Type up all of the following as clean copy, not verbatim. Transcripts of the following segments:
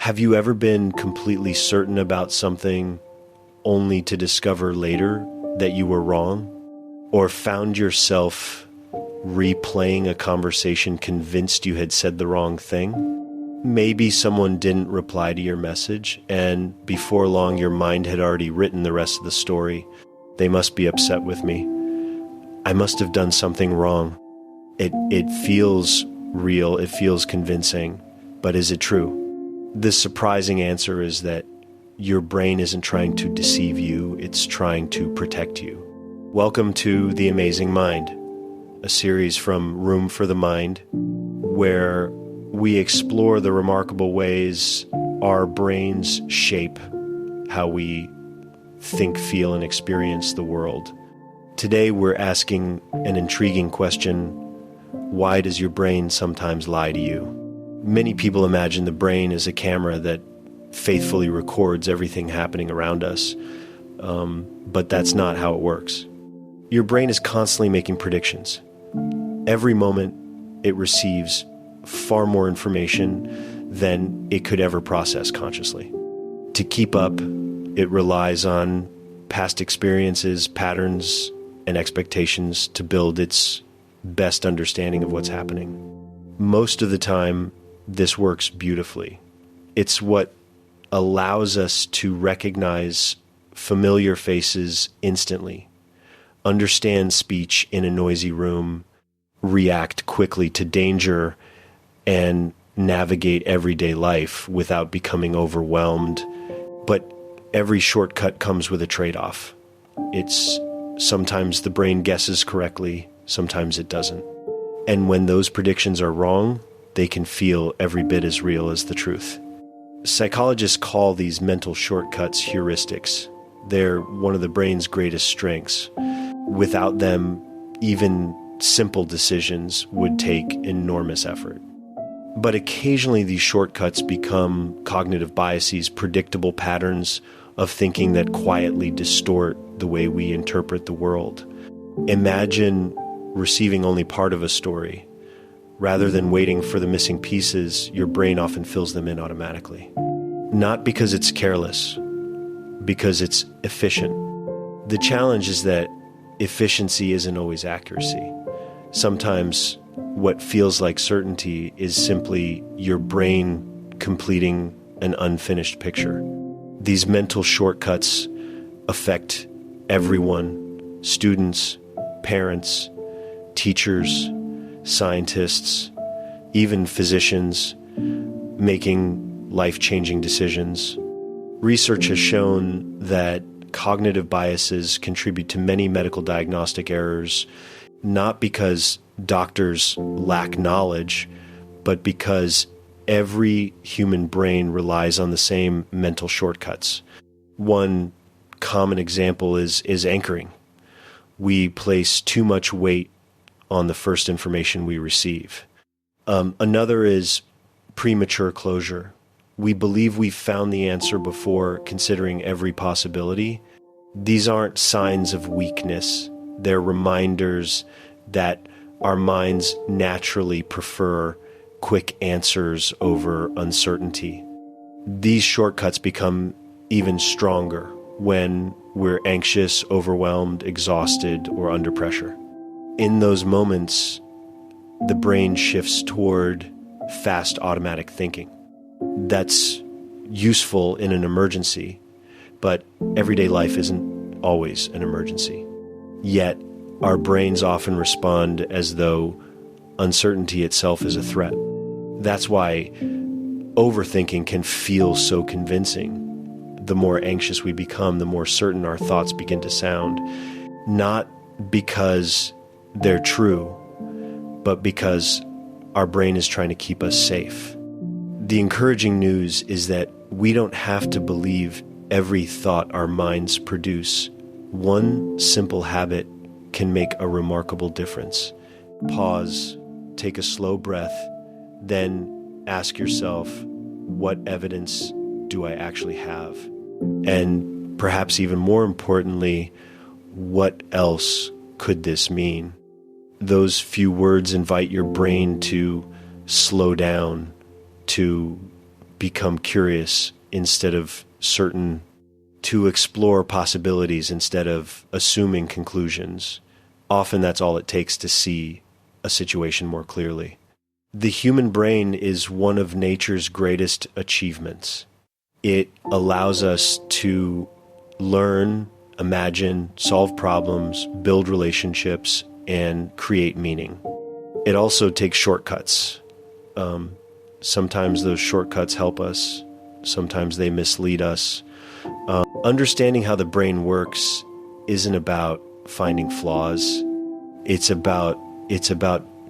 Have you ever been completely certain about something only to discover later that you were wrong? Or found yourself replaying a conversation convinced you had said the wrong thing? Maybe someone didn't reply to your message, and before long your mind had already written the rest of the story. They must be upset with me. I must have done something wrong. It feels real, it feels convincing, but is it true? The surprising answer is that your brain isn't trying to deceive you, it's trying to protect you. Welcome to The Amazing Mind, a series from Room for the Mind, where we explore the remarkable ways our brains shape how we think, feel, and experience the world. Today we're asking an intriguing question: why does your brain sometimes lie to you? Many people imagine the brain as a camera that faithfully records everything happening around us, but that's not how it works. Your brain is constantly making predictions. Every moment it receives far more information than it could ever process consciously. To keep up, it relies on past experiences, patterns, and expectations to build its best understanding of what's happening. Most of the time, this works beautifully. It's what allows us to recognize familiar faces instantly, understand speech in a noisy room, react quickly to danger, and navigate everyday life without becoming overwhelmed. But every shortcut comes with a trade-off. It's sometimes the brain guesses correctly, sometimes it doesn't. And when those predictions are wrong, they can feel every bit as real as the truth. Psychologists call these mental shortcuts heuristics. They're one of the brain's greatest strengths. Without them, even simple decisions would take enormous effort. But occasionally these shortcuts become cognitive biases, predictable patterns of thinking that quietly distort the way we interpret the world. Imagine receiving only part of a story. Rather than waiting for the missing pieces, your brain often fills them in automatically. Not because it's careless, because it's efficient. The challenge is that efficiency isn't always accuracy. Sometimes what feels like certainty is simply your brain completing an unfinished picture. These mental shortcuts affect everyone: students, parents, teachers, scientists, even physicians making life-changing decisions. Research has shown that cognitive biases contribute to many medical diagnostic errors, not because doctors lack knowledge, but because every human brain relies on the same mental shortcuts. One common example is anchoring. We place too much weight on the first information we receive. Another is premature closure. We believe we've found the answer before considering every possibility. These aren't signs of weakness. They're reminders that our minds naturally prefer quick answers over uncertainty. These shortcuts become even stronger when we're anxious, overwhelmed, exhausted, or under pressure. In those moments, the brain shifts toward fast automatic thinking. That's useful in an emergency, but everyday life isn't always an emergency. Yet, our brains often respond as though uncertainty itself is a threat. That's why overthinking can feel so convincing. The more anxious we become, the more certain our thoughts begin to sound, not because they're true, but because our brain is trying to keep us safe. The encouraging news is that we don't have to believe every thought our minds produce. One simple habit can make a remarkable difference. Pause, take a slow breath, then ask yourself, what evidence do I actually have? And perhaps even more importantly, what else could this mean? Those few words invite your brain to slow down, to become curious instead of certain, to explore possibilities instead of assuming conclusions. Often that's all it takes to see a situation more clearly. The human brain is one of nature's greatest achievements. It allows us to learn, imagine, solve problems, build relationships, and create meaning. It also takes shortcuts. Sometimes those shortcuts help us. Sometimes they mislead us. Understanding how the brain works isn't about finding flaws. It's about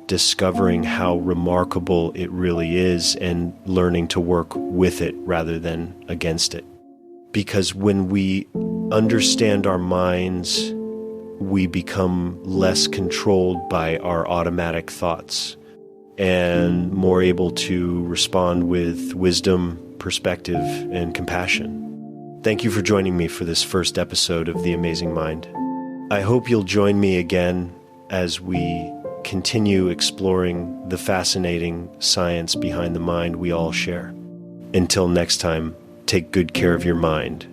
discovering how remarkable it really is and learning to work with it rather than against it. Because when we understand our minds, we become less controlled by our automatic thoughts and more able to respond with wisdom, perspective, and compassion. Thank you for joining me for this first episode of The Amazing Mind. I hope you'll join me again as we continue exploring the fascinating science behind the mind we all share. Until next time, take good care of your mind